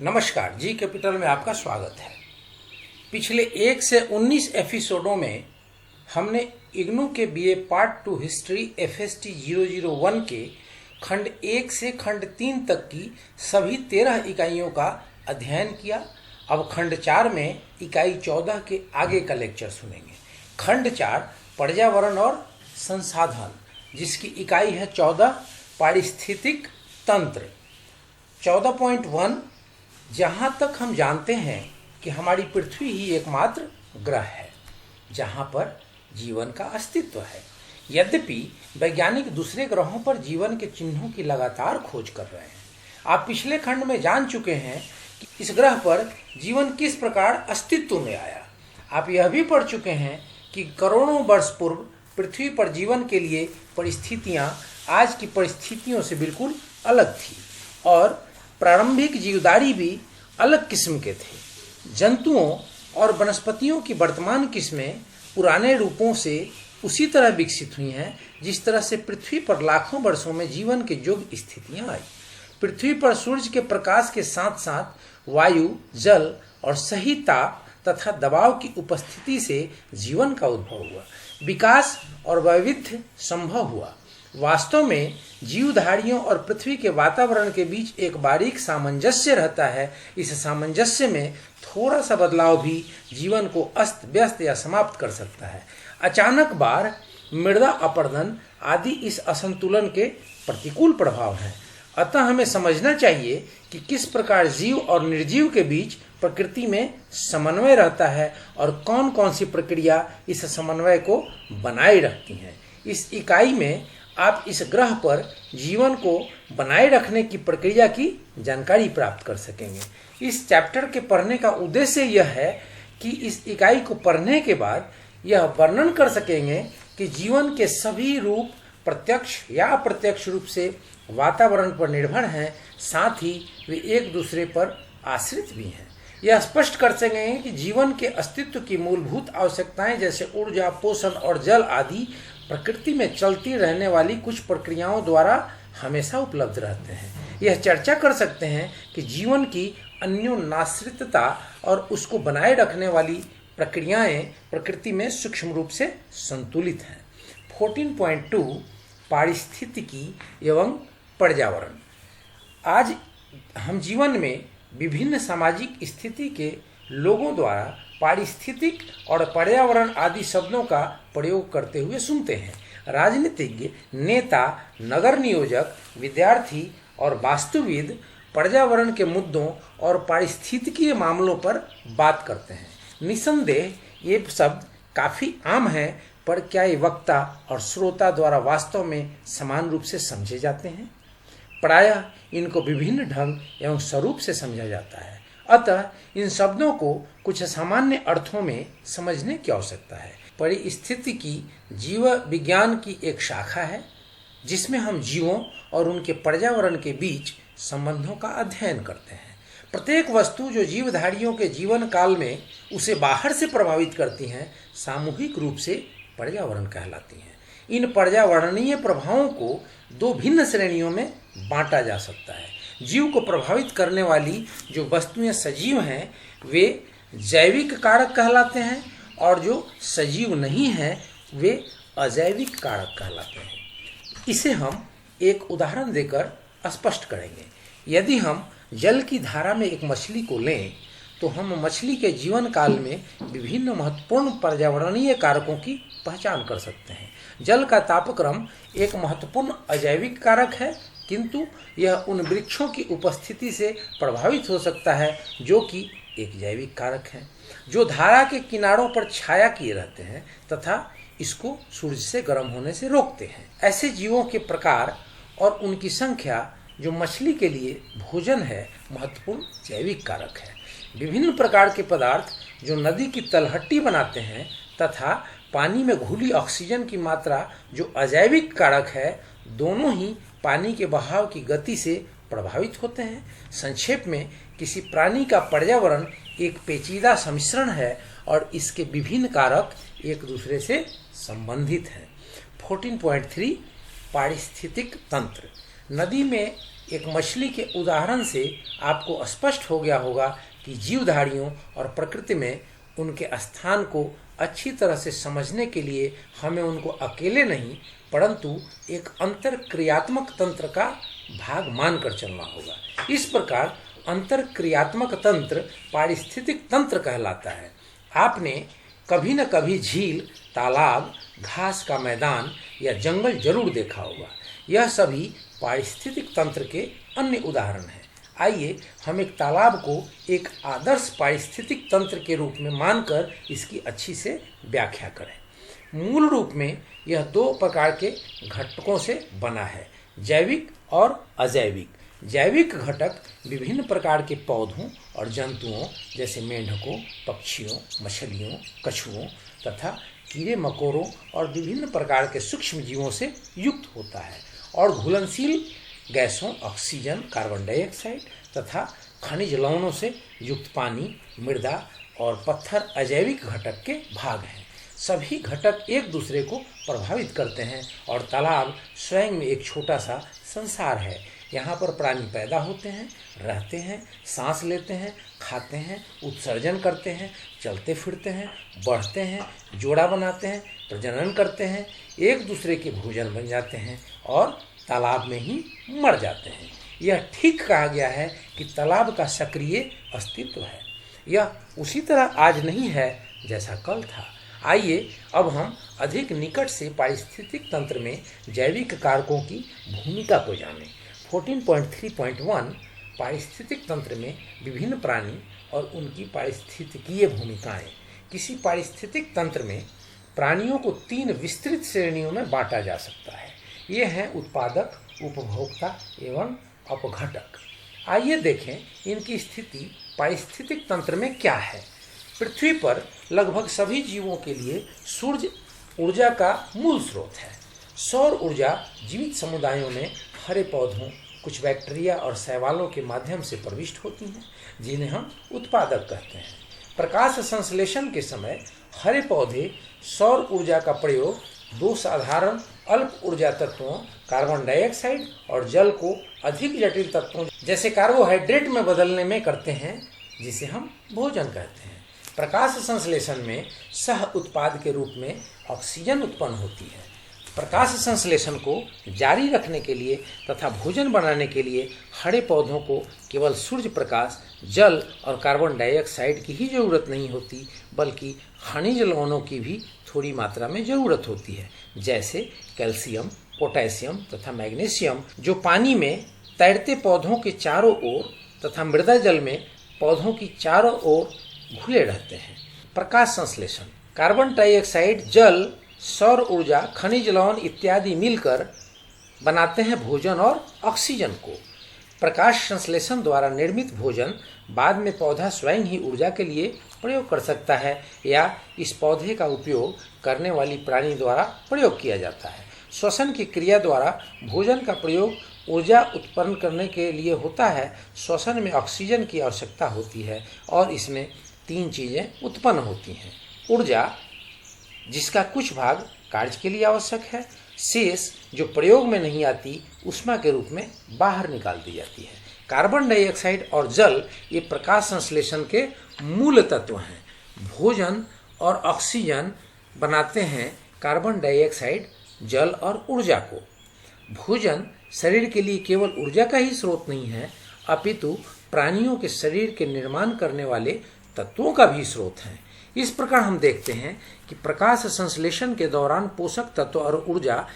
नमस्कार, G capital में आपका स्वागत है। पिछले 1 से 19 एपिसोडों में हमने इग्नू के बीए पार्ट 2 हिस्ट्री FST 001 के खंड 1 से खंड 3 तक की सभी 13 इकाइयों का अध्ययन किया। अब खंड 4 में इकाई 14 के आगे का लेक्चर सुनेंगे। खंड 4 पर्यावरण और संसाधन, जिसकी इकाई है 14 पारिस्थितिक तंत्र। 14.1 जहाँ तक हम जानते हैं कि हमारी पृथ्वी ही एकमात्र ग्रह है जहाँ पर जीवन का अस्तित्व है। यद्यपि वैज्ञानिक दूसरे ग्रहों पर जीवन के चिन्हों की लगातार खोज कर रहे हैं। आप पिछले खंड में जान चुके हैं कि इस ग्रह पर जीवन किस प्रकार अस्तित्व में आया। आप यह भी पढ़ चुके हैं कि करोड़ों वर्ष पूर्व पृथ्वी पर जीवन के लिए परिस्थितियाँ आज की परिस्थितियों से बिल्कुल अलग थी और प्रारंभिक जीवधारी भी अलग किस्म के थे। जंतुओं और वनस्पतियों की वर्तमान किस्में पुराने रूपों से उसी तरह विकसित हुई हैं जिस तरह से पृथ्वी पर लाखों वर्षों में जीवन के युग स्थितियां आई। पृथ्वी पर सूर्य के प्रकाश के साथ साथ वायु, जल और सही ताप तथा दबाव की उपस्थिति से जीवन का उद्भव हुआ, विकास और वैविध्य संभव हुआ। वास्तव में जीवधारियों और पृथ्वी के वातावरण के बीच एक बारीक सामंजस्य रहता है। इस सामंजस्य में थोड़ा सा बदलाव भी जीवन को अस्त व्यस्त या समाप्त कर सकता है। अचानक बाढ़, मृदा अपरदन आदि इस असंतुलन के प्रतिकूल प्रभाव हैं। अतः हमें समझना चाहिए कि किस प्रकार जीव और निर्जीव के बीच प्रकृति में समन्वय रहता है और कौन कौन सी प्रक्रिया इस समन्वय को बनाए रखती हैं। इस इकाई में आप इस ग्रह पर जीवन को बनाए रखने की प्रक्रिया की जानकारी प्राप्त कर सकेंगे। इस चैप्टर के पढ़ने का उद्देश्य यह है कि इस इकाई को पढ़ने के बाद यह वर्णन कर सकेंगे कि जीवन के सभी रूप प्रत्यक्ष या अप्रत्यक्ष रूप से वातावरण पर निर्भर हैं, साथ ही वे एक दूसरे पर आश्रित भी हैं। यह स्पष्ट कर सकेंगे कि जीवन के अस्तित्व की मूलभूत आवश्यकताएं जैसे ऊर्जा, पोषण और जल आदि प्रकृति में चलती रहने वाली कुछ प्रक्रियाओं द्वारा हमेशा उपलब्ध रहते हैं। यह चर्चा कर सकते हैं कि जीवन की अन्योन्याश्रितता और उसको बनाए रखने वाली प्रक्रियाएं प्रकृति में सूक्ष्म रूप से संतुलित हैं। 14.2 पारिस्थितिकी एवं पर्यावरण। आज हम जीवन में विभिन्न सामाजिक स्थिति के लोगों द्वारा पारिस्थितिक और पर्यावरण आदि शब्दों का प्रयोग करते हुए सुनते हैं। राजनीतिज्ञ, नेता, नगर नियोजक, विद्यार्थी और वास्तुविद पर्यावरण के मुद्दों और पारिस्थितिकीय मामलों पर बात करते हैं। निसंदेह ये शब्द काफ़ी आम हैं, पर क्या ये वक्ता और श्रोता द्वारा वास्तव में समान रूप से समझे जाते हैं? प्रायः इनको विभिन्न ढंग एवं स्वरूप से समझा जाता है। अतः इन शब्दों को कुछ सामान्य अर्थों में समझने की आवश्यकता है। पारिस्थितिकी जीव विज्ञान की एक शाखा है जिसमें हम जीवों और उनके पर्यावरण के बीच संबंधों का अध्ययन करते हैं। प्रत्येक वस्तु जो जीवधारियों के जीवन काल में उसे बाहर से प्रभावित करती हैं, सामूहिक रूप से पर्यावरण कहलाती हैं। इन पर्यावरणीय प्रभावों को दो भिन्न श्रेणियों में बांटा जा सकता है। जीव को प्रभावित करने वाली जो वस्तुएं सजीव हैं वे जैविक कारक कहलाते हैं और जो सजीव नहीं हैं वे अजैविक कारक कहलाते हैं। इसे हम एक उदाहरण देकर स्पष्ट करेंगे। यदि हम जल की धारा में एक मछली को लें तो हम मछली के जीवन काल में विभिन्न महत्वपूर्ण पर्यावरणीय कारकों की पहचान कर सकते हैं। जल का तापक्रम एक महत्वपूर्ण अजैविक कारक है, किंतु यह उन वृक्षों की उपस्थिति से प्रभावित हो सकता है जो कि एक जैविक कारक है, जो धारा के किनारों पर छाया किए रहते हैं तथा इसको सूर्य से गर्म होने से रोकते हैं। ऐसे जीवों के प्रकार और उनकी संख्या जो मछली के लिए भोजन है, महत्वपूर्ण जैविक कारक है। विभिन्न प्रकार के पदार्थ जो नदी की तलहटी बनाते हैं तथा पानी में घुली ऑक्सीजन की मात्रा जो अजैविक कारक है, दोनों ही पानी के बहाव की गति से प्रभावित होते हैं। संक्षेप में किसी प्राणी का पर्यावरण एक पेचीदा सम्मिश्रण है और इसके विभिन्न कारक एक दूसरे से संबंधित हैं। 14.3 पारिस्थितिक तंत्र। नदी में एक मछली के उदाहरण से आपको स्पष्ट हो गया होगा कि जीवधारियों और प्रकृति में उनके स्थान को अच्छी तरह से समझने के लिए हमें उनको अकेले नहीं परंतु एक अंतरक्रियात्मक तंत्र का भाग मानकर चलना होगा। इस प्रकार अंतरक्रियात्मक तंत्र पारिस्थितिक तंत्र कहलाता है। आपने कभी न कभी झील, तालाब, घास का मैदान या जंगल जरूर देखा होगा। यह सभी पारिस्थितिक तंत्र के अन्य उदाहरण हैं। आइए हम एक तालाब को एक आदर्श पारिस्थितिक तंत्र के रूप में मानकर इसकी अच्छी से व्याख्या करें। मूल रूप में यह दो प्रकार के घटकों से बना है, जैविक और अजैविक। जैविक घटक विभिन्न प्रकार के पौधों और जंतुओं जैसे मेंढकों, पक्षियों, मछलियों, कछुओं तथा कीड़े मकोड़ों और विभिन्न प्रकार के सूक्ष्म जीवों से युक्त होता है और घुलनशील गैसों ऑक्सीजन, कार्बन डाइऑक्साइड तथा खनिज लवणों से युक्त पानी, मृदा और पत्थर अजैविक घटक के भाग हैं। सभी घटक एक दूसरे को प्रभावित करते हैं और तालाब स्वयं में एक छोटा सा संसार है। यहाँ पर प्राणी पैदा होते हैं, रहते हैं, सांस लेते हैं, खाते हैं, उत्सर्जन करते हैं, चलते फिरते हैं, बढ़ते हैं, जोड़ा बनाते हैं, प्रजनन करते हैं, एक दूसरे के भोजन बन जाते हैं और तालाब में ही मर जाते हैं। यह ठीक कहा गया है कि तालाब का सक्रिय अस्तित्व है। यह उसी तरह आज नहीं है जैसा कल था। आइए अब हम अधिक निकट से पारिस्थितिक तंत्र में जैविक कारकों की भूमिका को जानें। 14.3.1 पारिस्थितिक तंत्र में विभिन्न प्राणी और उनकी पारिस्थितिकीय भूमिकाएं। किसी पारिस्थितिक तंत्र में प्राणियों को 3 विस्तृत श्रेणियों में बांटा जा सकता है। ये हैं उत्पादक, उपभोक्ता एवं अपघटक। आइए देखें इनकी स्थिति पारिस्थितिक तंत्र में क्या है। पृथ्वी पर लगभग सभी जीवों के लिए सूर्य ऊर्जा का मूल स्रोत है। सौर ऊर्जा जीवित समुदायों में हरे पौधों, कुछ बैक्टीरिया और शैवालों के माध्यम से प्रविष्ट होती हैं, जिन्हें हम उत्पादक कहते हैं। प्रकाश संश्लेषण के समय हरे पौधे सौर ऊर्जा का प्रयोग 2 साधारण अल्प ऊर्जा तत्वों कार्बन डाइऑक्साइड और जल को अधिक जटिल तत्वों जैसे कार्बोहाइड्रेट में बदलने में करते हैं, जिसे हम भोजन कहते हैं। प्रकाश संश्लेषण में सह उत्पाद के रूप में ऑक्सीजन उत्पन्न होती है। प्रकाश संश्लेषण को जारी रखने के लिए तथा भोजन बनाने के लिए हरे पौधों को केवल सूर्य प्रकाश, जल और कार्बन डाइऑक्साइड की ही जरूरत नहीं होती, बल्कि खनिज लवणों की भी थोड़ी मात्रा में जरूरत होती है, जैसे कैल्शियम, पोटेशियम तथा मैग्नीशियम, जो पानी में तैरते पौधों के चारों ओर तथा मृदा जल में पौधों की चारों ओर घुले रहते हैं। प्रकाश संश्लेषण कार्बन डाइऑक्साइड, जल, सौर ऊर्जा, खनिज लवण इत्यादि मिलकर बनाते हैं भोजन और ऑक्सीजन को। प्रकाश संश्लेषण द्वारा निर्मित भोजन बाद में पौधा स्वयं ही ऊर्जा के लिए प्रयोग कर सकता है या इस पौधे का उपयोग करने वाली प्राणी द्वारा प्रयोग किया जाता है। श्वसन की क्रिया द्वारा भोजन का प्रयोग ऊर्जा उत्पन्न करने के लिए होता है। श्वसन में ऑक्सीजन की आवश्यकता होती है और इसमें 3 चीज़ें उत्पन्न होती हैं। ऊर्जा, जिसका कुछ भाग कार्य के लिए आवश्यक है, शेष जो प्रयोग में नहीं आती ऊष्मा के रूप में बाहर निकाल दी जाती है। कार्बन डाइऑक्साइड और जल ये प्रकाश संश्लेषण के मूल तत्व हैं। भोजन और ऑक्सीजन बनाते हैं कार्बन डाइऑक्साइड, जल और ऊर्जा को। भोजन शरीर के लिए केवल ऊर्जा का ही स्रोत नहीं है, अपितु प्राणियों के शरीर के निर्माण करने वाले तत्वों का भी स्रोत है। इस प्रकार हम देखते हैं कि प्रकाश संश्लेषण के दौरान पोषक तत्व और ऊर्जा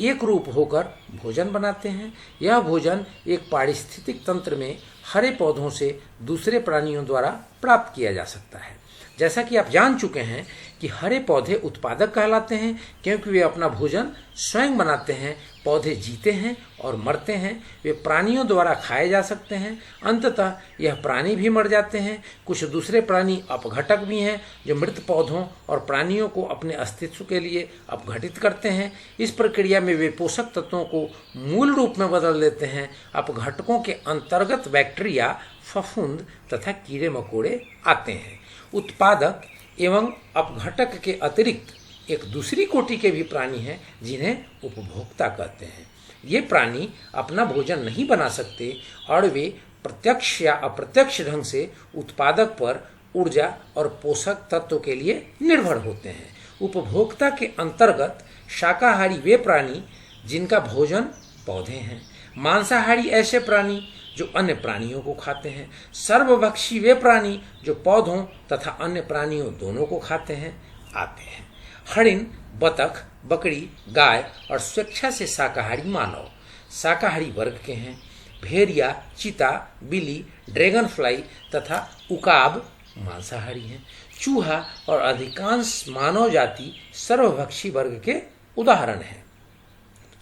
एक रूप होकर भोजन बनाते हैं। यह भोजन एक पारिस्थितिक तंत्र में हरे पौधों से दूसरे प्राणियों द्वारा प्राप्त किया जा सकता है। जैसा कि आप जान चुके हैं कि हरे पौधे उत्पादक कहलाते हैं क्योंकि वे अपना भोजन स्वयं बनाते हैं। पौधे जीते हैं और मरते हैं, वे प्राणियों द्वारा खाए जा सकते हैं। अंततः यह प्राणी भी मर जाते हैं। कुछ दूसरे प्राणी अपघटक भी हैं जो मृत पौधों और प्राणियों को अपने अस्तित्व के लिए अपघटित करते हैं। इस प्रक्रिया में वे पोषक तत्वों को मूल रूप में बदल देते हैं। अपघटकों के अंतर्गत बैक्टीरिया, फफूंद तथा कीड़े मकोड़े आते हैं। उत्पादक एवं अपघटक के अतिरिक्त एक दूसरी कोटि के भी प्राणी हैं जिन्हें उपभोक्ता कहते हैं। ये प्राणी अपना भोजन नहीं बना सकते और वे प्रत्यक्ष या अप्रत्यक्ष ढंग से उत्पादक पर ऊर्जा और पोषक तत्व के लिए निर्भर होते हैं। उपभोक्ता के अंतर्गत शाकाहारी वे प्राणी जिनका भोजन पौधे हैं, मांसाहारी ऐसे प्राणी जो अन्य प्राणियों को खाते हैं, सर्वभक्षी वे प्राणी जो पौधों तथा अन्य प्राणियों दोनों को खाते हैं आते हैं। हरिण, बतख, बकरी, गाय और स्वेच्छा से शाकाहारी मानव शाकाहारी वर्ग के हैं। भेड़िया, चीता, बिल्ली, ड्रैगन फ्लाई तथा उकाब मांसाहारी हैं। चूहा और अधिकांश मानव जाति सर्वभक्षी वर्ग के उदाहरण हैं।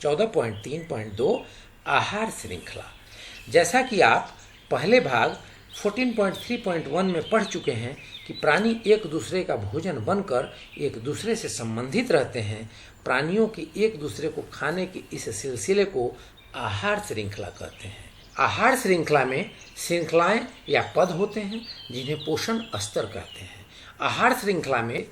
14.3.2 आहार श्रृंखला। जैसा कि आप पहले भाग 14.3.1 में पढ़ चुके हैं कि प्राणी एक दूसरे का भोजन बनकर एक दूसरे से संबंधित रहते हैं। प्राणियों के एक दूसरे को खाने के इस सिलसिले को आहार श्रृंखला कहते हैं। आहार श्रृंखला में श्रृंखलाएं या पद होते हैं जिन्हें पोषण स्तर कहते हैं। आहार श्रृंखला में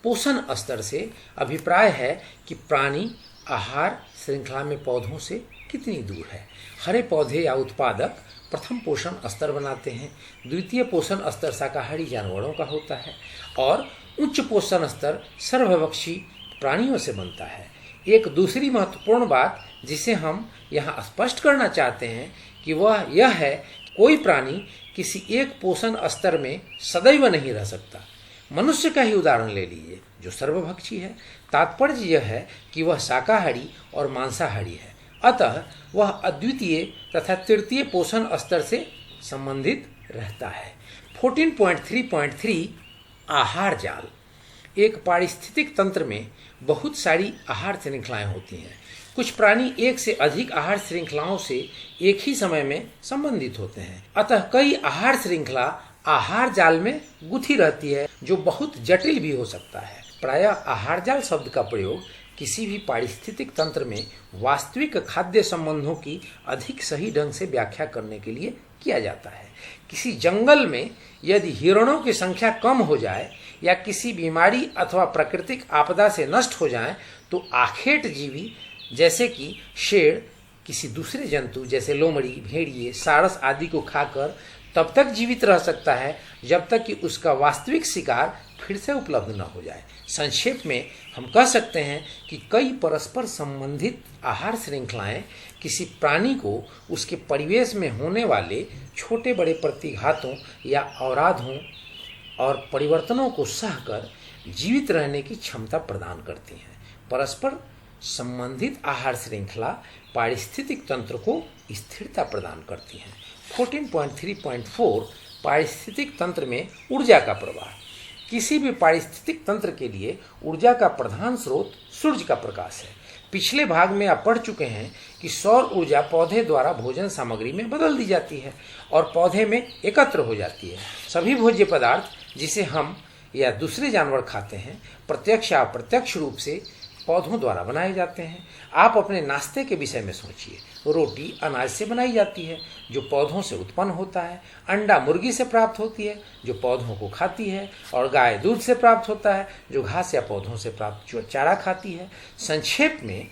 पोषण स्तर से अभिप्राय है कि प्राणी आहार श्रृंखला में पौधों से कितनी दूर है। हरे पौधे या उत्पादक प्रथम पोषण स्तर बनाते हैं। द्वितीय पोषण स्तर शाकाहारी जानवरों का होता है और उच्च पोषण स्तर सर्वभक्षी प्राणियों से बनता है। एक दूसरी महत्वपूर्ण बात जिसे हम यहाँ स्पष्ट करना चाहते हैं कि वह यह है कि कोई प्राणी किसी एक पोषण स्तर में सदैव नहीं रह सकता। मनुष्य का ही उदाहरण ले लीजिए जो सर्वभक्षी है। तात्पर्य यह है कि वह शाकाहारी और मांसाहारी है, अतः वह अद्वितीय तथा तृतीय पोषण स्तर से संबंधित रहता है। 14.3.3 आहार जाल। एक पारिस्थितिक तंत्र में बहुत सारी आहार श्रृंखलाएं होती हैं। कुछ प्राणी एक से अधिक आहार श्रृंखलाओं से एक ही समय में संबंधित होते हैं, अतः कई आहार श्रृंखला आहार जाल में गुथी रहती है जो बहुत जटिल भी हो सकता है। प्रायः आहार जाल शब्द का प्रयोग किसी भी पारिस्थितिक तंत्र में वास्तविक खाद्य संबंधों की अधिक सही ढंग से व्याख्या करने के लिए किया जाता है। किसी जंगल में यदि हिरणों की संख्या कम हो जाए या किसी बीमारी अथवा प्राकृतिक आपदा से नष्ट हो जाए तो आखेट जीवी जैसे कि शेर किसी दूसरे जंतु जैसे लोमड़ी, भेड़िए, सारस आदि को खाकर तब तक जीवित रह सकता है जब तक कि उसका वास्तविक शिकार फिर से उपलब्ध न हो जाए। संक्षेप में हम कह सकते हैं कि कई परस्पर संबंधित आहार श्रृंखलाएं किसी प्राणी को उसके परिवेश में होने वाले छोटे बड़े प्रतिघातों या अवराधों और परिवर्तनों को सहकर जीवित रहने की क्षमता प्रदान करती हैं। परस्पर संबंधित आहार श्रृंखला पारिस्थितिक तंत्र को स्थिरता प्रदान करती हैं। 14.3.4 पारिस्थितिक तंत्र में ऊर्जा का प्रवाह। किसी भी पारिस्थितिक तंत्र के लिए ऊर्जा का प्रधान स्रोत सूर्य का प्रकाश है। पिछले भाग में आप पढ़ चुके हैं कि सौर ऊर्जा पौधे द्वारा भोजन सामग्री में बदल दी जाती है और पौधे में एकत्र हो जाती है। सभी भोज्य पदार्थ जिसे हम या दूसरे जानवर खाते हैं प्रत्यक्ष या अप्रत्यक्ष रूप से पौधों द्वारा बनाए जाते हैं। आप अपने नाश्ते के विषय में सोचिए। रोटी अनाज से बनाई जाती है जो पौधों से उत्पन्न होता है। अंडा मुर्गी से प्राप्त होती है जो पौधों को खाती है और गाय दूध से प्राप्त होता है जो घास या पौधों से प्राप्त चारा खाती है। संक्षेप में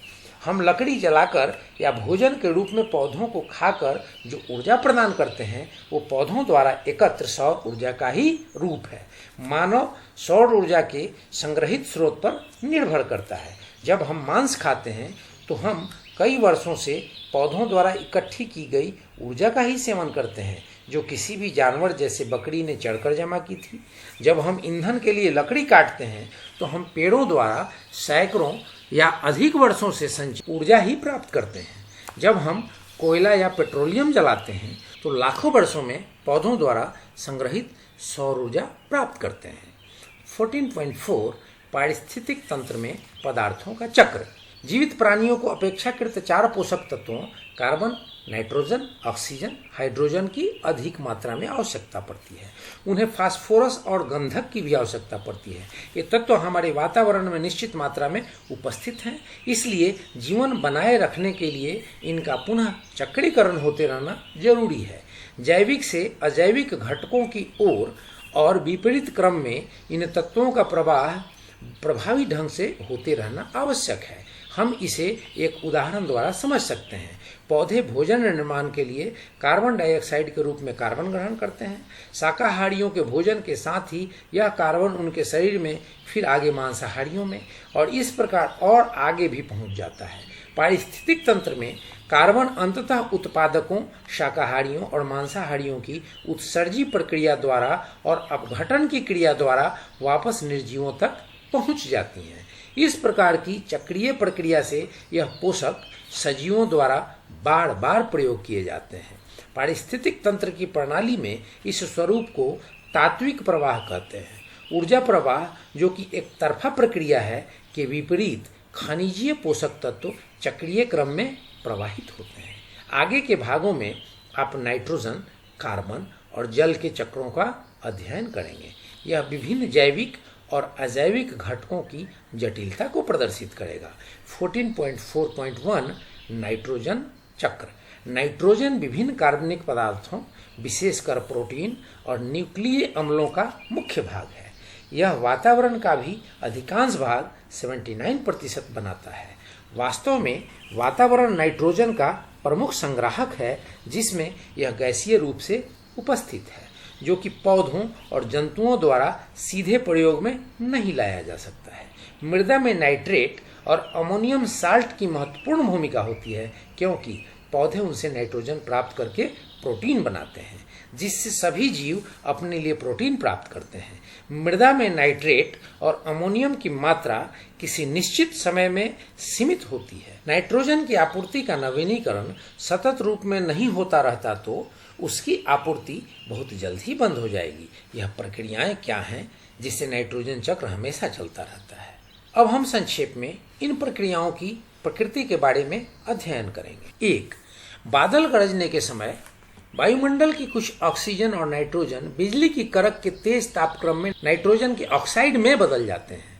हम लकड़ी जलाकर या भोजन के रूप में पौधों को खाकर जो ऊर्जा प्रदान करते हैं वो पौधों द्वारा एकत्र सौर ऊर्जा का ही रूप है। मानव सौर ऊर्जा के संग्रहित स्रोत पर निर्भर करता है। जब हम मांस खाते हैं तो हम कई वर्षों से पौधों द्वारा इकट्ठी की गई ऊर्जा का ही सेवन करते हैं जो किसी भी जानवर जैसे बकरी ने चढ़कर जमा की थी। जब हम ईंधन के लिए लकड़ी काटते हैं तो हम पेड़ों द्वारा सैकड़ों या अधिक वर्षों से संचित ऊर्जा ही प्राप्त करते हैं। जब हम कोयला या पेट्रोलियम जलाते हैं तो लाखों वर्षों में पौधों द्वारा संग्रहित सौर ऊर्जा प्राप्त करते हैं। 14.4 पारिस्थितिक तंत्र में पदार्थों का चक्र। जीवित प्राणियों को अपेक्षाकृत 4 पोषक तत्वों कार्बन, नाइट्रोजन, ऑक्सीजन, हाइड्रोजन की अधिक मात्रा में आवश्यकता पड़ती है। उन्हें फास्फोरस और गंधक की भी आवश्यकता पड़ती है। ये तत्व हमारे वातावरण में निश्चित मात्रा में उपस्थित हैं, इसलिए जीवन बनाए रखने के लिए इनका पुनः चक्रीकरण होते रहना जरूरी है। जैविक से अजैविक घटकों की ओर और विपरीत क्रम में इन तत्वों का प्रवाह प्रभावी ढंग से होते रहना आवश्यक है। हम इसे एक उदाहरण द्वारा समझ सकते हैं। पौधे भोजन निर्माण के लिए कार्बन डाइऑक्साइड के रूप में कार्बन ग्रहण करते हैं। शाकाहारियों के भोजन के साथ ही यह कार्बन उनके शरीर में, फिर आगे मांसाहारियों में, और इस प्रकार और आगे भी पहुंच जाता है। पारिस्थितिक तंत्र में कार्बन अंततः उत्पादकों, शाकाहारियों और मांसाहारियों की उत्सर्जी प्रक्रिया द्वारा और अपघटन की क्रिया द्वारा वापस निर्जीवों तक पहुंच जाती हैं। इस प्रकार की चक्रीय प्रक्रिया से यह पोषक सजीवों द्वारा बार बार प्रयोग किए जाते हैं। पारिस्थितिक तंत्र की प्रणाली में इस स्वरूप को तात्विक प्रवाह कहते हैं। ऊर्जा प्रवाह, जो कि एक तरफा प्रक्रिया है, के विपरीत खनिजीय पोषक तत्व चक्रीय क्रम में प्रवाहित होते हैं। आगे के भागों में आप नाइट्रोजन, कार्बन और जल के चक्रों का अध्ययन करेंगे। यह विभिन्न जैविक और अजैविक घटकों की जटिलता को प्रदर्शित करेगा। 14.4.1 नाइट्रोजन चक्र। नाइट्रोजन विभिन्न कार्बनिक पदार्थों, विशेषकर प्रोटीन और न्यूक्लीय अम्लों का मुख्य भाग है। यह वातावरण का भी अधिकांश भाग 79% बनाता है। वास्तव में वातावरण नाइट्रोजन का प्रमुख संग्राहक है, जिसमें यह गैसीय रूप से उपस्थित है, जो कि पौधों और जंतुओं द्वारा सीधे प्रयोग में नहीं लाया जा सकता है। मृदा में नाइट्रेट और अमोनियम साल्ट की महत्वपूर्ण भूमिका होती है, क्योंकि पौधे उनसे नाइट्रोजन प्राप्त करके प्रोटीन बनाते हैं, जिससे सभी जीव अपने लिए प्रोटीन प्राप्त करते हैं। मृदा में नाइट्रेट और अमोनियम की मात्रा किसी निश्चित समय में सीमित होती है। नाइट्रोजन की आपूर्ति का नवीनीकरण सतत रूप में नहीं होता रहता तो उसकी आपूर्ति बहुत जल्द ही बंद हो जाएगी। यह प्रक्रियाएं क्या हैं जिससे नाइट्रोजन चक्र हमेशा चलता रहता है? अब हम संक्षेप में इन प्रक्रियाओं की प्रकृति के बारे में अध्ययन करेंगे। 1. बादल गरजने के समय वायुमंडल की कुछ ऑक्सीजन और नाइट्रोजन बिजली की करक के तेज तापक्रम में नाइट्रोजन के ऑक्साइड में बदल जाते हैं।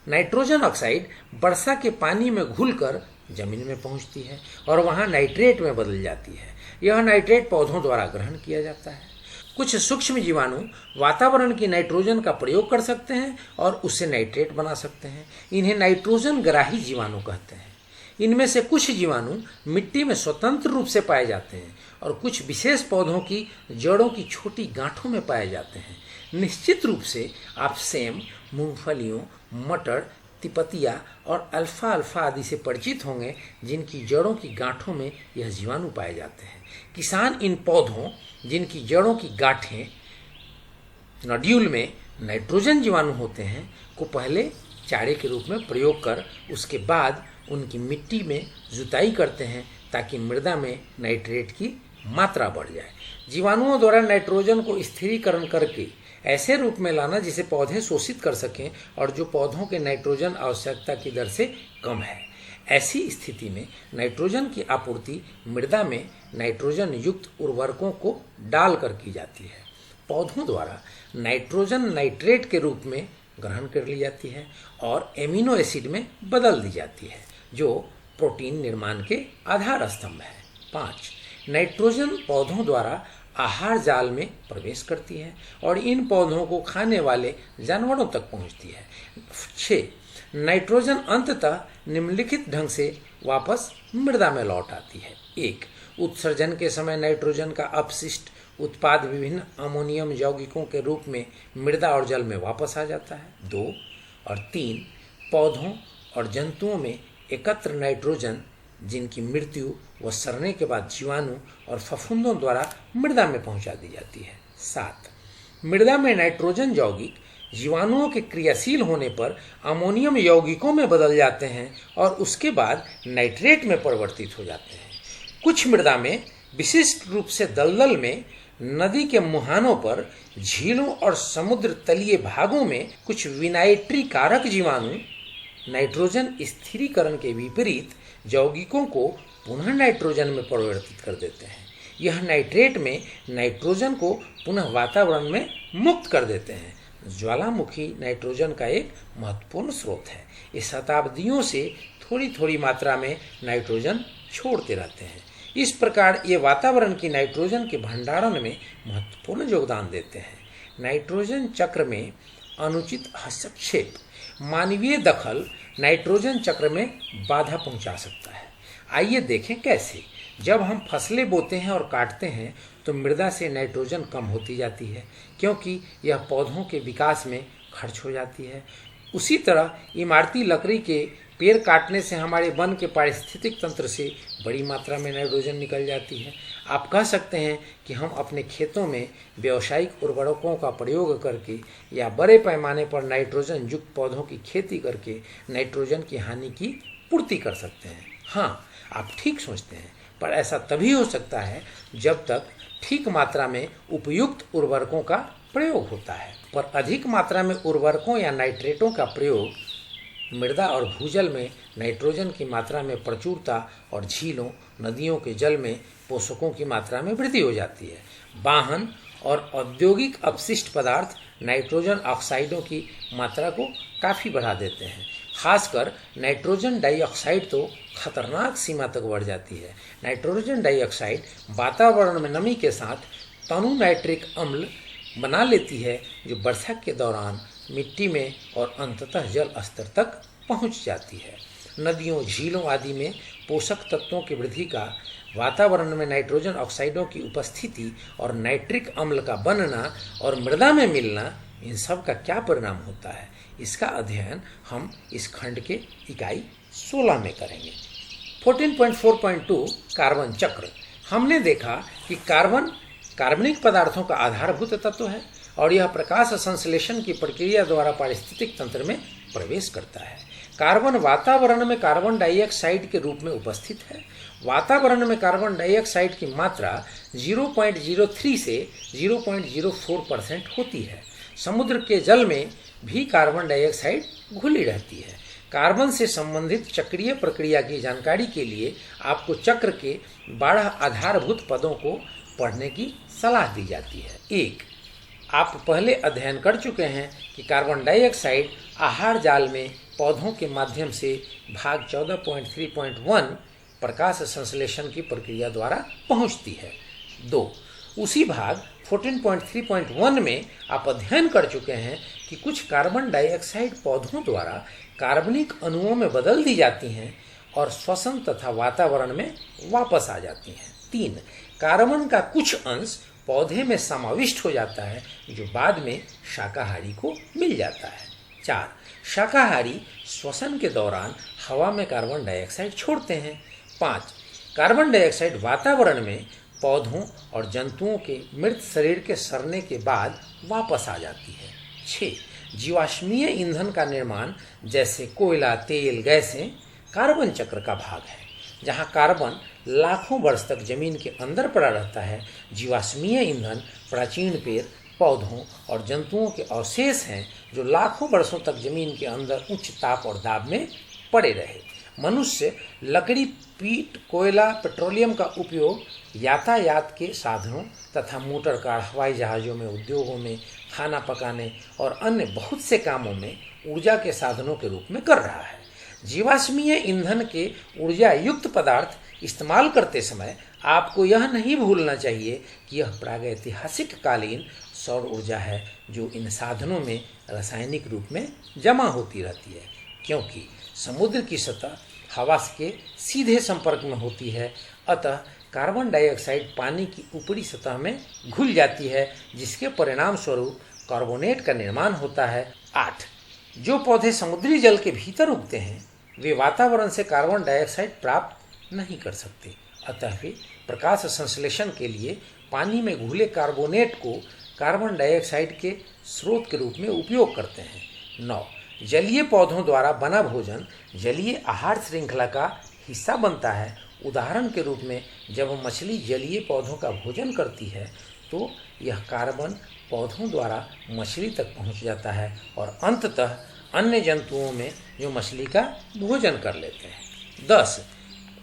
नाइट्रोजन ऑक्साइड वर्षा के पानी में घुलकर जमीन में पहुंचती है और वहां नाइट्रेट में बदल जाती है। यह नाइट्रेट पौधों द्वारा ग्रहण किया जाता है। कुछ सूक्ष्म जीवाणु वातावरण की नाइट्रोजन का प्रयोग कर सकते हैं और उससे नाइट्रेट बना सकते हैं। इन्हें नाइट्रोजन ग्राही जीवाणु कहते हैं। इनमें से कुछ जीवाणु मिट्टी में स्वतंत्र रूप से पाए जाते हैं और कुछ विशेष पौधों की जड़ों की छोटी गांठों में पाए जाते हैं। निश्चित रूप से आप सेम, मूंगफलियों, मटर, तिपतिया और अल्फा अल्फा आदि से परिचित होंगे, जिनकी जड़ों की गांठों में यह जीवाणु पाए जाते हैं। किसान इन पौधों, जिनकी जड़ों की गांठें नोड्यूल में नाइट्रोजन जीवाणु होते हैं, को पहले चारे के रूप में प्रयोग कर उसके बाद उनकी मिट्टी में जुताई करते हैं ताकि मृदा में नाइट्रेट की मात्रा बढ़ जाए। जीवाणुओं द्वारा नाइट्रोजन को स्थिरीकरण करके ऐसे रूप में लाना जिसे पौधे शोषित कर सकें और जो पौधों के नाइट्रोजन आवश्यकता की दर से कम है। ऐसी स्थिति में नाइट्रोजन की आपूर्ति मृदा में नाइट्रोजन युक्त उर्वरकों को डालकर की जाती है। पौधों द्वारा नाइट्रोजन नाइट्रेट के रूप में ग्रहण कर ली जाती है और एमिनो एसिड में बदल दी जाती है, जो प्रोटीन निर्माण के आधार स्तंभ है। 5. नाइट्रोजन पौधों द्वारा आहार जाल में प्रवेश करती है और इन पौधों को खाने वाले जानवरों तक पहुंचती है। 6. नाइट्रोजन अंततः निम्नलिखित ढंग से वापस मृदा में लौट आती है। 1. उत्सर्जन के समय नाइट्रोजन का अपशिष्ट उत्पाद विभिन्न अमोनियम यौगिकों के रूप में मृदा और जल में वापस आ जाता है। 2 और 3. पौधों और जंतुओं में एकत्र नाइट्रोजन, जिनकी मृत्यु व सड़ने के बाद जीवाणु और फफूंदों द्वारा मृदा में पहुंचा दी जाती है। 7. मृदा में नाइट्रोजन यौगिक जीवाणुओं के क्रियाशील होने पर अमोनियम यौगिकों में बदल जाते हैं और उसके बाद नाइट्रेट में परिवर्तित हो जाते हैं। कुछ मृदा में, विशिष्ट रूप से दलदल में, नदी के मुहानों पर, झीलों और समुद्र तलीय भागों में कुछ विनाइट्री कारक जीवाणु नाइट्रोजन स्थिरीकरण के विपरीत यौगिकों को पुनः नाइट्रोजन में परिवर्तित कर देते हैं। यह नाइट्रेट में नाइट्रोजन को पुनः वातावरण में मुक्त कर देते हैं। ज्वालामुखी नाइट्रोजन का एक महत्वपूर्ण स्रोत है। ये शताब्दियों से थोड़ी थोड़ी मात्रा में नाइट्रोजन छोड़ते रहते हैं। इस प्रकार ये वातावरण की नाइट्रोजन के भंडारण में महत्वपूर्ण योगदान देते हैं। नाइट्रोजन चक्र में अनुचित हस्तक्षेप, मानवीय दखल नाइट्रोजन चक्र में बाधा पहुंचा सकता है। आइए देखें कैसे। जब हम फसलें बोते हैं और काटते हैं तो मृदा से नाइट्रोजन कम होती जाती है, क्योंकि यह पौधों के विकास में खर्च हो जाती है। उसी तरह इमारती लकड़ी के पेड़ काटने से हमारे वन के पारिस्थितिक तंत्र से बड़ी मात्रा में नाइट्रोजन निकल जाती है। आप कह सकते हैं कि हम अपने खेतों में व्यावसायिक उर्वरकों का प्रयोग करके या बड़े पैमाने पर नाइट्रोजन युक्त पौधों की खेती करके नाइट्रोजन की हानि की पूर्ति कर सकते हैं। हाँ, आप ठीक सोचते हैं, पर ऐसा तभी हो सकता है जब तक ठीक मात्रा में उपयुक्त उर्वरकों का प्रयोग होता है। पर अधिक मात्रा में उर्वरकों या नाइट्रेटों का प्रयोग मृदा और भूजल में नाइट्रोजन की मात्रा में प्रचुरता और झीलों, नदियों के जल में पोषकों की मात्रा में वृद्धि हो जाती है। वाहन और औद्योगिक अपशिष्ट पदार्थ नाइट्रोजन ऑक्साइडों की मात्रा को काफ़ी बढ़ा देते हैं। खासकर नाइट्रोजन डाइऑक्साइड तो खतरनाक सीमा तक बढ़ जाती है। नाइट्रोजन डाइऑक्साइड वातावरण में नमी के साथ तनु नाइट्रिक अम्ल बना लेती है, जो वर्षा के दौरान मिट्टी में और अंततः जल स्तर तक पहुंच जाती है। नदियों, झीलों आदि में पोषक तत्वों की वृद्धि का, वातावरण में नाइट्रोजन ऑक्साइडों की उपस्थिति और नाइट्रिक अम्ल का बनना और मृदा में मिलना, इन सब का क्या परिणाम होता है, इसका अध्ययन हम इस खंड के इकाई 16 में करेंगे। 14.4.2 कार्बन चक्र। हमने देखा कि कार्बन कार्बनिक पदार्थों का आधारभूत तत्व है और यह प्रकाश संश्लेषण की प्रक्रिया द्वारा पारिस्थितिक तंत्र में प्रवेश करता है। कार्बन वातावरण में कार्बन डाइऑक्साइड के रूप में उपस्थित है। वातावरण में कार्बन डाइऑक्साइड की मात्रा 0.03 से 0.04% होती है। समुद्र के जल में भी कार्बन डाइऑक्साइड घुली रहती है। कार्बन से संबंधित चक्रीय प्रक्रिया की जानकारी के लिए आपको चक्र के 12 आधारभूत पदों को पढ़ने की सलाह दी जाती है। 1. आप पहले अध्ययन कर चुके हैं कि कार्बन डाइऑक्साइड आहार जाल में पौधों के माध्यम से भाग 14.3.1 प्रकाश संश्लेषण की प्रक्रिया द्वारा पहुंचती है। 2. उसी भाग 14.3.1 में आप अध्ययन कर चुके हैं कि कुछ कार्बन डाइऑक्साइड पौधों द्वारा कार्बनिक अणुओं में बदल दी जाती हैं और श्वसन तथा वातावरण में वापस आ जाती हैं। 3. कार्बन का कुछ अंश पौधे में समाविष्ट हो जाता है, जो बाद में शाकाहारी को मिल जाता है। 4. शाकाहारी श्वसन के दौरान हवा में कार्बन डाइऑक्साइड छोड़ते हैं। 5. कार्बन डाइऑक्साइड वातावरण में पौधों और जंतुओं के मृत शरीर के सड़ने के बाद वापस आ जाती है। 6. जीवाश्मीय ईंधन का निर्माण जैसे कोयला, तेल, गैसें कार्बन चक्र का भाग है। जहाँ कार्बन लाखों वर्ष तक जमीन के अंदर पड़ा रहता है, जीवाश्मीय ईंधन प्राचीन पेड़, पौधों और जंतुओं के अवशेष हैं जो लाखों वर्षों तक जमीन के अंदर उच्च ताप और दाब में पड़े रहे। मनुष्य लकड़ी, पीट, कोयला, पेट्रोलियम का उपयोग यातायात के साधनों तथा मोटर कार, हवाई जहाज़ों में, उद्योगों में, खाना पकाने और अन्य बहुत से कामों में ऊर्जा के साधनों के रूप में कर रहा है। जीवाश्मीय ईंधन के ऊर्जा युक्त पदार्थ इस्तेमाल करते समय आपको यह नहीं भूलना चाहिए कि यह प्रागैतिहासिक कालीन सौर ऊर्जा है, जो इन साधनों में रासायनिक रूप में जमा होती रहती है, क्योंकि समुद्र की सतह हवा के सीधे संपर्क में होती है। अतः कार्बन डाइऑक्साइड पानी की ऊपरी सतह में घुल जाती है, जिसके परिणाम स्वरूप कार्बोनेट का निर्माण होता है। 8. जो पौधे समुद्री जल के भीतर उगते हैं वे वातावरण से कार्बन डाइऑक्साइड प्राप्त नहीं कर सकते, अतः वे प्रकाश संश्लेषण के लिए पानी में घुले कार्बोनेट को कार्बन डाइऑक्साइड के स्रोत के रूप में उपयोग करते हैं। 9. जलीय पौधों द्वारा बना भोजन जलीय आहार श्रृंखला का हिस्सा बनता है। उदाहरण के रूप में जब मछली जलीय पौधों का भोजन करती है तो यह कार्बन पौधों द्वारा मछली तक पहुंच जाता है और अंततः अन्य जंतुओं में जो मछली का भोजन कर लेते हैं। 10.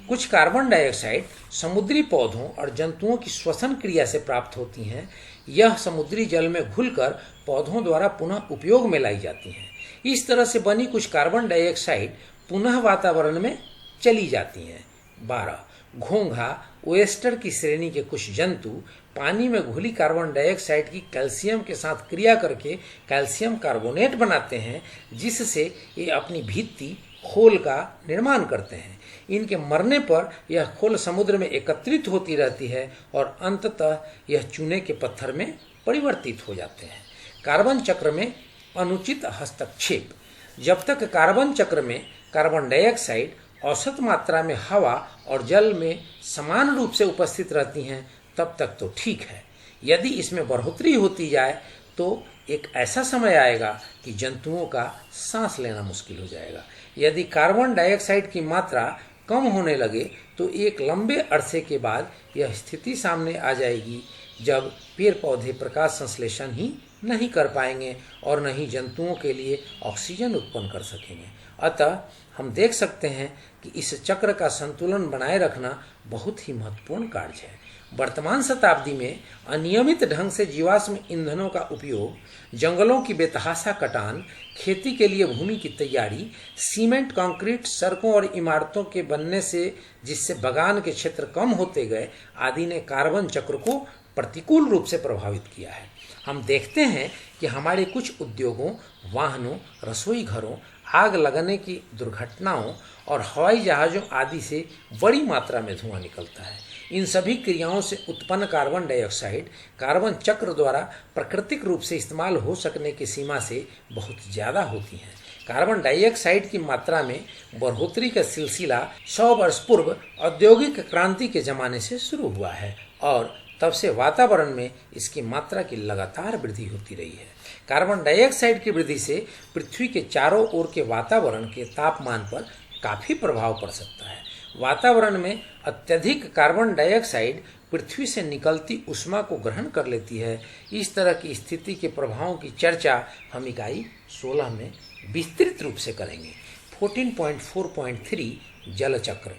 कुछ कार्बन डाइऑक्साइड समुद्री पौधों और जंतुओं की श्वसन क्रिया से प्राप्त होती हैं। यह समुद्री जल में घुलकर पौधों द्वारा पुनः उपयोग में लाई जाती हैं। इस तरह से बनी कुछ कार्बन डाइऑक्साइड पुनः वातावरण में चली जाती हैं। 12. घोंघा, ओएस्टर की श्रेणी के कुछ जंतु पानी में घुली कार्बन डाइऑक्साइड की कैल्शियम के साथ क्रिया करके कैल्शियम कार्बोनेट बनाते हैं, जिससे ये अपनी भित्ति खोल का निर्माण करते हैं। इनके मरने पर यह खोल समुद्र में एकत्रित होती रहती है और अंततः यह चूने के पत्थर में परिवर्तित हो जाते हैं। कार्बन चक्र में अनुचित हस्तक्षेप। जब तक कार्बन चक्र में कार्बन डाइऑक्साइड औसत मात्रा में हवा और जल में समान रूप से उपस्थित रहती हैं तब तक तो ठीक है। यदि इसमें बढ़ोतरी होती जाए तो एक ऐसा समय आएगा कि जंतुओं का सांस लेना मुश्किल हो जाएगा। यदि कार्बन डाइऑक्साइड की मात्रा कम होने लगे तो एक लंबे अरसे के बाद यह स्थिति सामने आ जाएगी जब पेड़ पौधे प्रकाश संश्लेषण ही नहीं कर पाएंगे और न ही जंतुओं के लिए ऑक्सीजन उत्पन्न कर सकेंगे। अतः हम देख सकते हैं कि इस चक्र का संतुलन बनाए रखना बहुत ही महत्वपूर्ण कार्य है। वर्तमान शताब्दी में अनियमित ढंग से जीवाश्म ईंधनों का उपयोग, जंगलों की बेतहाशा कटान, खेती के लिए भूमि की तैयारी, सीमेंट, कंक्रीट, सड़कों और इमारतों के बनने से जिससे बागान के क्षेत्र कम होते गए आदि ने कार्बन चक्र को प्रतिकूल रूप से प्रभावित किया है। हम देखते हैं कि हमारे कुछ उद्योगों, वाहनों, रसोई घरों, आग लगने की दुर्घटनाओं और हवाई जहाज़ों आदि से बड़ी मात्रा में धुआं निकलता है। इन सभी क्रियाओं से उत्पन्न कार्बन डाइऑक्साइड कार्बन चक्र द्वारा प्राकृतिक रूप से इस्तेमाल हो सकने की सीमा से बहुत ज़्यादा होती हैं। कार्बन डाइऑक्साइड की मात्रा में बढ़ोतरी का सिलसिला 100 वर्ष पूर्व औद्योगिक क्रांति के ज़माने से शुरू हुआ है और तब से वातावरण में इसकी मात्रा की लगातार वृद्धि होती रही है। कार्बन डाइऑक्साइड की वृद्धि से पृथ्वी के चारों ओर के वातावरण के तापमान पर काफ़ी प्रभाव पड़ सकता है। वातावरण में अत्यधिक कार्बन डाइऑक्साइड पृथ्वी से निकलती ऊष्मा को ग्रहण कर लेती है। इस तरह की स्थिति के प्रभावों की चर्चा हम इकाई 16 में विस्तृत रूप से करेंगे। 14.4.3 जल चक्र।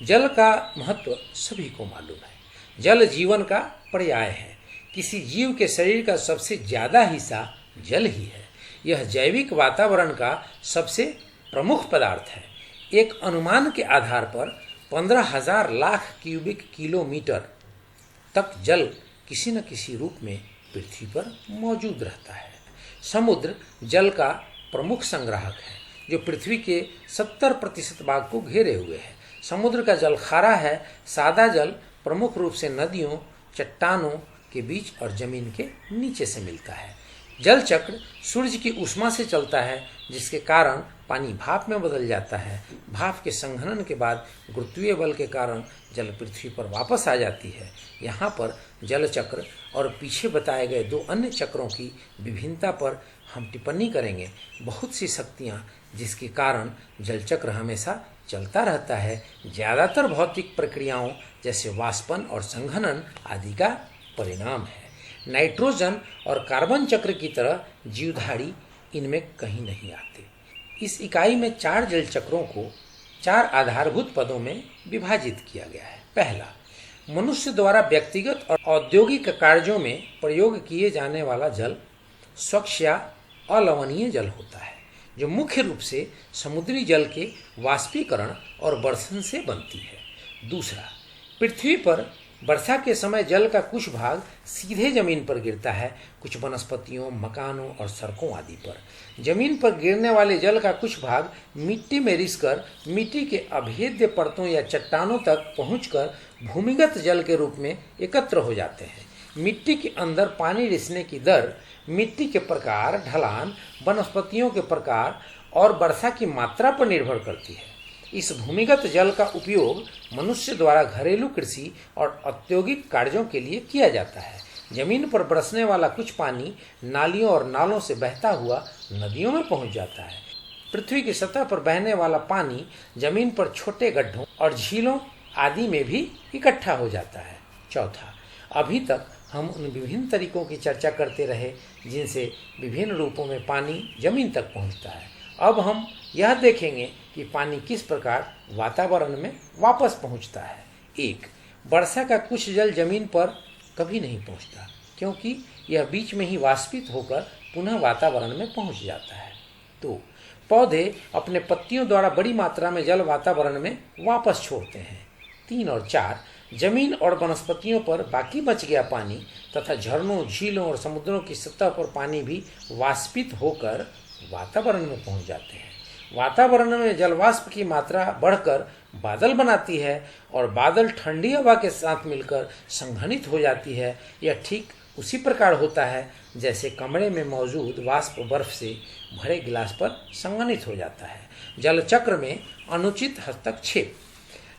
जल का महत्व सभी को मालूम है। जल जीवन का पर्याय है। किसी जीव के शरीर का सबसे ज़्यादा हिस्सा जल ही है। यह जैविक वातावरण का सबसे प्रमुख पदार्थ है। एक अनुमान के आधार पर 15,000 लाख क्यूबिक किलोमीटर तक जल किसी न किसी रूप में पृथ्वी पर मौजूद रहता है। समुद्र जल का प्रमुख संग्राहक है जो पृथ्वी के 70% भाग को घेरे हुए है। समुद्र का जल खारा है। सादा जल प्रमुख रूप से नदियों, चट्टानों के बीच और जमीन के नीचे से मिलता है। जल चक्र सूर्य की ऊष्मा से चलता है जिसके कारण पानी भाप में बदल जाता है। भाप के संघनन के बाद गुरुत्वीय बल के कारण जल पृथ्वी पर वापस आ जाती है। यहाँ पर जल चक्र और पीछे बताए गए दो अन्य चक्रों की विभिन्नता पर हम टिप्पणी करेंगे। बहुत सी शक्तियाँ जिसके कारण जल चक्र हमेशा चलता रहता है ज़्यादातर भौतिक प्रक्रियाओं जैसे वाष्पन और संघनन आदि का परिणाम है। नाइट्रोजन और कार्बन चक्र की तरह जीवधारी इनमें कहीं नहीं आते। इस इकाई में 4 जल चक्रों को 4 आधारभूत पदों में विभाजित किया गया है। पहला, मनुष्य द्वारा व्यक्तिगत और औद्योगिक कार्यों में प्रयोग किए जाने वाला जल स्वच्छ या अलवणीय जल होता है जो मुख्य रूप से समुद्री जल के वाष्पीकरण और वर्षण से बनती है। दूसरा, पृथ्वी पर वर्षा के समय जल का कुछ भाग सीधे जमीन पर गिरता है, कुछ वनस्पतियों, मकानों और सड़कों आदि पर। जमीन पर गिरने वाले जल का कुछ भाग मिट्टी में रिसकर मिट्टी के अभेद्य परतों या चट्टानों तक पहुंचकर भूमिगत जल के रूप में एकत्र हो जाते हैं। मिट्टी के अंदर पानी रिसने की दर, मिट्टी के प्रकार, ढलान, वनस्पतियों के प्रकार और वर्षा की मात्रा पर निर्भर करती है। इस भूमिगत जल का उपयोग मनुष्य द्वारा घरेलू कृषि और औद्योगिक कार्यों के लिए किया जाता है। जमीन पर बरसने वाला कुछ पानी नालियों और नालों से बहता हुआ नदियों में पहुंच जाता है। पृथ्वी की सतह पर बहने वाला पानी जमीन पर छोटे गड्ढों और झीलों आदि में भी इकट्ठा हो जाता है। चौथा, अभी तक हम उन विभिन्न तरीकों की चर्चा करते रहे जिनसे विभिन्न रूपों में पानी जमीन तक पहुंचता है। अब हम यह देखेंगे कि पानी किस प्रकार वातावरण में वापस पहुंचता है। 1. वर्षा का कुछ जल जमीन पर कभी नहीं पहुंचता क्योंकि यह बीच में ही वाष्पित होकर पुनः वातावरण में पहुंच जाता है। 2. पौधे अपने पत्तियों द्वारा बड़ी मात्रा में जल वातावरण में वापस छोड़ते हैं। 3 और 4, जमीन और वनस्पतियों पर बाकी बच गया पानी तथा झरनों, झीलों और समुद्रों की सतह पर पानी भी वाष्पित होकर वातावरण में पहुंच जाते हैं। वातावरण में जलवाष्प की मात्रा बढ़कर बादल बनाती है और बादल ठंडी हवा के साथ मिलकर संघनित हो जाती है। यह ठीक उसी प्रकार होता है जैसे कमरे में मौजूद वाष्प बर्फ से भरे गिलास पर संघनित हो जाता है। जल चक्र में अनुचित हस्तक्षेप।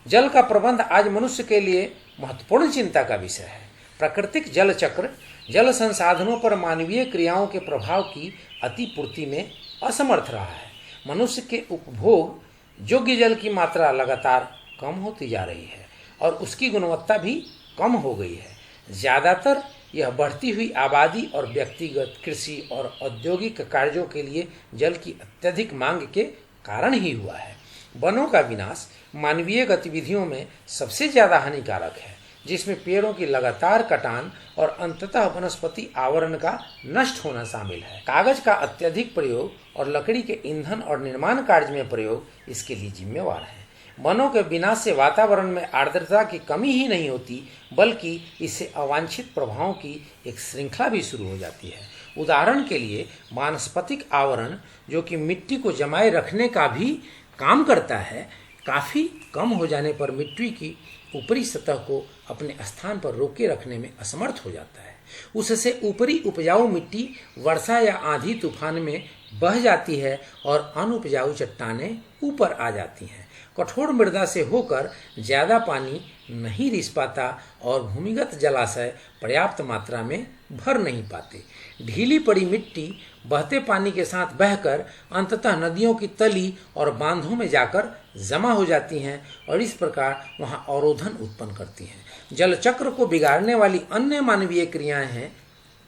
जल का प्रबंध आज मनुष्य के लिए महत्वपूर्ण चिंता का विषय है। प्राकृतिक जल चक्र जल संसाधनों पर मानवीय क्रियाओं के प्रभाव की अतिपूर्ति में असमर्थ रहा है। मनुष्य के उपभोग योग्य जल की मात्रा लगातार कम होती जा रही है और उसकी गुणवत्ता भी कम हो गई है। ज़्यादातर यह बढ़ती हुई आबादी और व्यक्तिगत कृषि और औद्योगिक कार्यों के लिए जल की अत्यधिक मांग के कारण ही हुआ है। वनों का विनाश मानवीय गतिविधियों में सबसे ज़्यादा हानिकारक है, जिसमें पेड़ों की लगातार कटान और अंततः वनस्पति आवरण का नष्ट होना शामिल है। कागज का अत्यधिक प्रयोग और लकड़ी के ईंधन और निर्माण कार्य में प्रयोग इसके लिए जिम्मेवार है। वनों के विनाश से वातावरण में आर्द्रता की कमी ही नहीं होती, बल्कि इससे अवांछित प्रभावों की एक श्रृंखला भी शुरू हो जाती है। उदाहरण के लिए वानस्पतिक आवरण, जो कि मिट्टी को जमाए रखने का भी काम करता है, काफ़ी कम हो जाने पर मिट्टी की ऊपरी सतह को अपने स्थान पर रोके रखने में असमर्थ हो जाता है। उससे ऊपरी उपजाऊ मिट्टी वर्षा या आंधी तूफान में बह जाती है और अनुपजाऊ चट्टानें ऊपर आ जाती हैं। कठोर मृदा से होकर ज़्यादा पानी नहीं रिस पाता और भूमिगत जलाशय पर्याप्त मात्रा में भर नहीं पाते। ढीली पड़ी मिट्टी बहते पानी के साथ बहकर अंततः नदियों की तली और बांधों में जाकर जमा हो जाती हैं और इस प्रकार वहां अवरोधन उत्पन्न करती हैं। जल चक्र को बिगाड़ने वाली अन्य मानवीय क्रियाएं हैं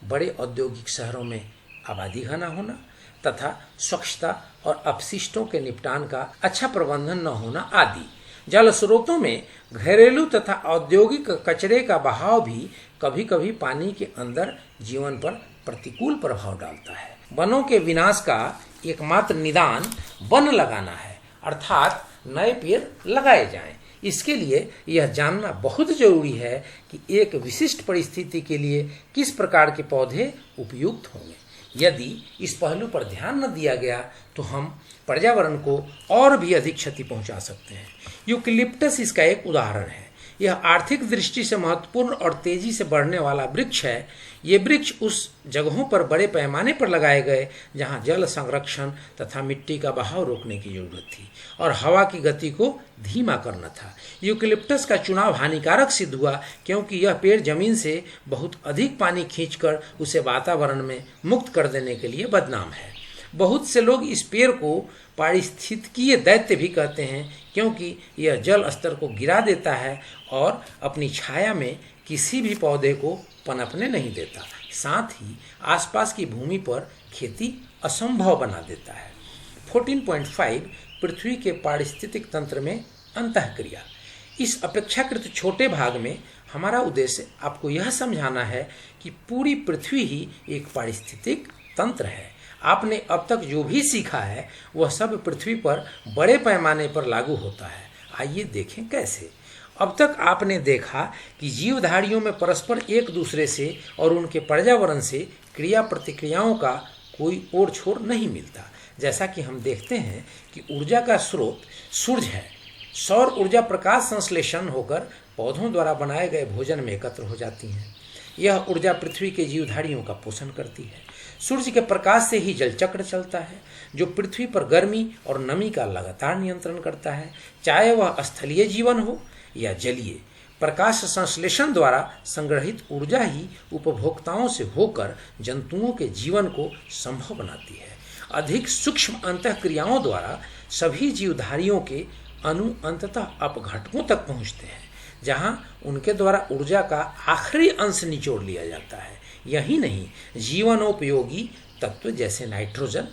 बड़े औद्योगिक शहरों में आबादी घना होना तथा स्वच्छता और अपशिष्टों के निपटान का अच्छा प्रबंधन न होना आदि। जल स्रोतों में घरेलू तथा औद्योगिक कचरे का बहाव भी कभी कभी पानी के अंदर जीवन पर प्रतिकूल प्रभाव डालता है। वनों के विनाश का एकमात्र निदान वन लगाना है, अर्थात नए पेड़ लगाए जाएं। इसके लिए यह जानना बहुत जरूरी है कि एक विशिष्ट परिस्थिति के लिए किस प्रकार के पौधे उपयुक्त होंगे। यदि इस पहलू पर ध्यान न दिया गया तो हम पर्यावरण को और भी अधिक क्षति पहुंचा सकते हैं। यूकेलिप्टस इसका एक उदाहरण है। यह आर्थिक दृष्टि से महत्वपूर्ण और तेजी से बढ़ने वाला वृक्ष है। ये वृक्ष उस जगहों पर बड़े पैमाने पर लगाए गए जहां जल संरक्षण तथा मिट्टी का बहाव रोकने की जरूरत थी और हवा की गति को धीमा करना था। यूकेलिप्टस का चुनाव हानिकारक सिद्ध हुआ क्योंकि यह पेड़ जमीन से बहुत अधिक पानी खींचकर उसे वातावरण में मुक्त कर देने के लिए बदनाम है। बहुत से लोग इस पेड़ को पारिस्थितिकीय दैत्य भी कहते हैं क्योंकि यह जल स्तर को गिरा देता है और अपनी छाया में किसी भी पौधे को पनपने नहीं देता, साथ ही आसपास की भूमि पर खेती असंभव बना देता है। 14.5 पृथ्वी के पारिस्थितिक तंत्र में अंतःक्रिया। इस अपेक्षाकृत छोटे भाग में हमारा उद्देश्य आपको यह समझाना है कि पूरी पृथ्वी ही एक पारिस्थितिक तंत्र है। आपने अब तक जो भी सीखा है वह सब पृथ्वी पर बड़े पैमाने पर लागू होता है। आइए देखें कैसे। अब तक आपने देखा कि जीवधारियों में परस्पर एक दूसरे से और उनके पर्यावरण से क्रिया प्रतिक्रियाओं का कोई ओर छोर नहीं मिलता। जैसा कि हम देखते हैं कि ऊर्जा का स्रोत सूर्य है। सौर ऊर्जा प्रकाश संश्लेषण होकर पौधों द्वारा बनाए गए भोजन में एकत्र हो जाती हैं। यह ऊर्जा पृथ्वी के जीवधारियों का पोषण करती है। सूर्य के प्रकाश से ही जल चक्र चलता है जो पृथ्वी पर गर्मी और नमी का लगातार नियंत्रण करता है, चाहे वह स्थलीय जीवन हो या जलीय। प्रकाश संश्लेषण द्वारा संग्रहित ऊर्जा ही उपभोक्ताओं से होकर जंतुओं के जीवन को संभव बनाती है। अधिक सूक्ष्म अंतःक्रियाओं द्वारा सभी जीवधारियों के अणु अंततः अपघटकों तक पहुंचते हैं जहां उनके द्वारा ऊर्जा का आखिरी अंश निचोड़ लिया जाता है। यही नहीं, जीवनोपयोगी तत्व जैसे नाइट्रोजन,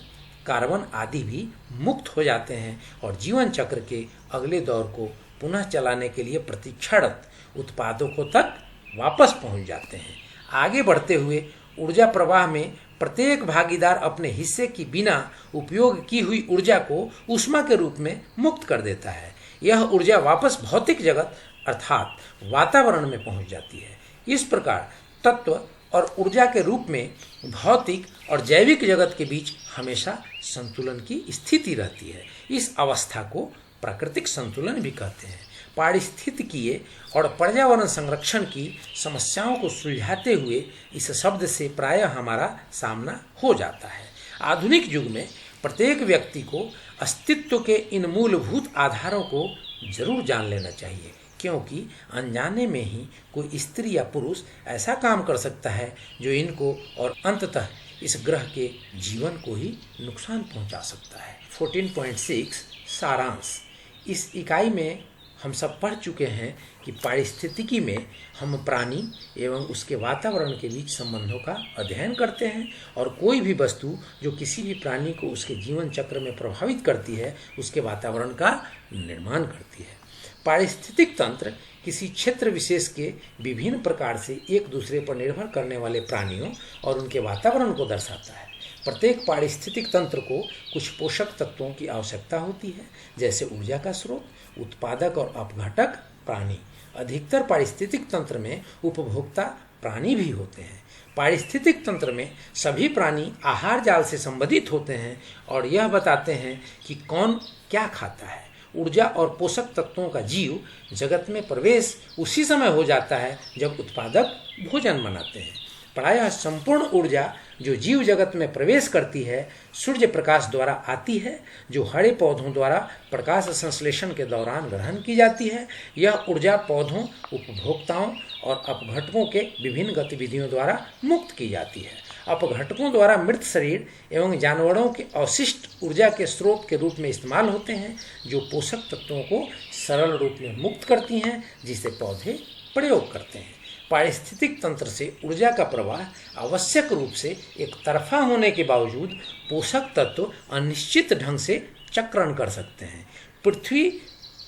कार्बन आदि भी मुक्त हो जाते हैं और जीवन चक्र के अगले दौर को पुनः चलाने के लिए प्रतीक्षारत उत्पादकों तक वापस पहुंच जाते हैं। आगे बढ़ते हुए ऊर्जा प्रवाह में प्रत्येक भागीदार अपने हिस्से की बिना उपयोग की हुई ऊर्जा को ऊष्मा के रूप में मुक्त कर देता है। यह ऊर्जा वापस भौतिक जगत अर्थात वातावरण में पहुंच जाती है। इस प्रकार तत्व और ऊर्जा के रूप में भौतिक और जैविक जगत के बीच हमेशा संतुलन की स्थिति रहती है। इस अवस्था को प्राकृतिक संतुलन भी कहते हैं। पारिस्थितिकीय और पर्यावरण संरक्षण की समस्याओं को सुलझाते हुए इस शब्द से प्रायः हमारा सामना हो जाता है। आधुनिक युग में प्रत्येक व्यक्ति को अस्तित्व के इन मूलभूत आधारों को जरूर जान लेना चाहिए, क्योंकि अनजाने में ही कोई स्त्री या पुरुष ऐसा काम कर सकता है जो इनको और अंततः इस ग्रह के जीवन को ही नुकसान पहुंचा सकता है। 14.6 सारांश। इस इकाई में हम सब पढ़ चुके हैं कि पारिस्थितिकी में हम प्राणी एवं उसके वातावरण के बीच संबंधों का अध्ययन करते हैं और कोई भी वस्तु जो किसी भी प्राणी को उसके जीवन चक्र में प्रभावित करती है उसके वातावरण का निर्माण करती है। पारिस्थितिक तंत्र किसी क्षेत्र विशेष के विभिन्न प्रकार से एक दूसरे पर निर्भर करने वाले प्राणियों और उनके वातावरण को दर्शाता है। प्रत्येक पारिस्थितिक तंत्र को कुछ पोषक तत्वों की आवश्यकता होती है, जैसे ऊर्जा का स्रोत, उत्पादक और अपघटक प्राणी। अधिकतर पारिस्थितिक तंत्र में उपभोक्ता प्राणी भी होते हैं। पारिस्थितिक तंत्र में सभी प्राणी आहार जाल से संबंधित होते हैं और यह बताते हैं कि कौन क्या खाता है। ऊर्जा और पोषक तत्वों का जीव जगत में प्रवेश उसी समय हो जाता है जब उत्पादक भोजन बनाते हैं। प्रायः संपूर्ण ऊर्जा जो जीव जगत में प्रवेश करती है सूर्य प्रकाश द्वारा आती है, जो हरे पौधों द्वारा प्रकाश संश्लेषण के दौरान ग्रहण की जाती है। यह ऊर्जा पौधों, उपभोक्ताओं और अपघटकों के विभिन्न गतिविधियों द्वारा मुक्त की जाती है। अपघटकों द्वारा मृत शरीर एवं जानवरों के अवशिष्ट ऊर्जा के स्रोत के रूप में इस्तेमाल होते हैं, जो पोषक तत्वों को सरल रूप में मुक्त करती हैं, जिसे पौधे प्रयोग करते हैं। पारिस्थितिक तंत्र से ऊर्जा का प्रवाह आवश्यक रूप से एक तरफा होने के बावजूद पोषक तत्व अनिश्चित ढंग से चक्रण कर सकते हैं। पृथ्वी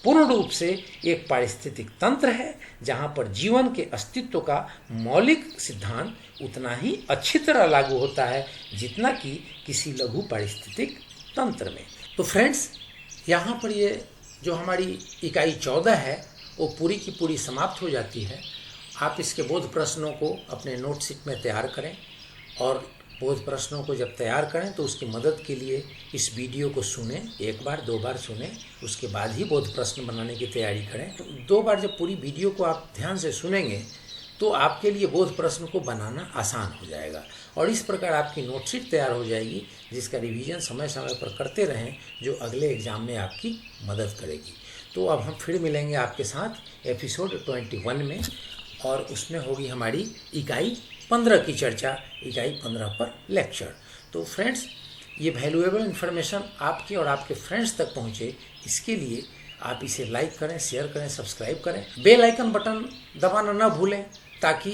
पूर्ण रूप से एक पारिस्थितिक तंत्र है जहाँ पर जीवन के अस्तित्व का मौलिक सिद्धांत उतना ही अच्छी तरह लागू होता है जितना कि किसी लघु पारिस्थितिक तंत्र में। तो फ्रेंड्स, यहाँ पर ये जो हमारी इकाई 14 है वो पूरी की पूरी समाप्त हो जाती है। आप इसके बोध प्रश्नों को अपने नोटशीट में तैयार करें और बोध प्रश्नों को जब तैयार करें तो उसकी मदद के लिए इस वीडियो को सुनें, एक बार 2 बार सुनें, उसके बाद ही बोध प्रश्न बनाने की तैयारी करें। तो 2 बार जब पूरी वीडियो को आप ध्यान से सुनेंगे तो आपके लिए बोध प्रश्न को बनाना आसान हो जाएगा और इस प्रकार आपकी नोटशीट तैयार हो जाएगी, जिसका रिवीजन समय समय पर करते रहें, जो अगले एग्जाम में आपकी मदद करेगी। तो अब हम फिर मिलेंगे आपके साथ एपिसोड 21 में और उसमें होगी हमारी इकाई 15 की चर्चा, इकाई 15 पर लेक्चर। तो फ्रेंड्स, ये वैल्यूएबल इन्फॉर्मेशन आपके और आपके फ्रेंड्स तक पहुँचे, इसके लिए आप इसे लाइक करें, शेयर करें, सब्सक्राइब करें, बेल आइकन बटन दबाना ना भूलें, ताकि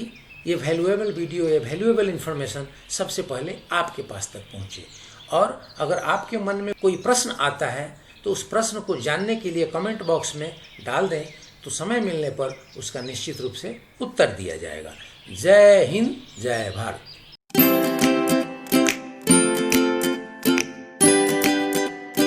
ये वैल्यूएबल वीडियो या वैल्यूएबल इन्फॉर्मेशन सबसे पहले आपके पास तक पहुँचे। और अगर आपके मन में कोई प्रश्न आता है तो उस प्रश्न को जानने के लिए कमेंट बॉक्स में डाल दें, तो समय मिलने पर उसका निश्चित रूप से उत्तर दिया जाएगा। जय हिंद, जय भारत।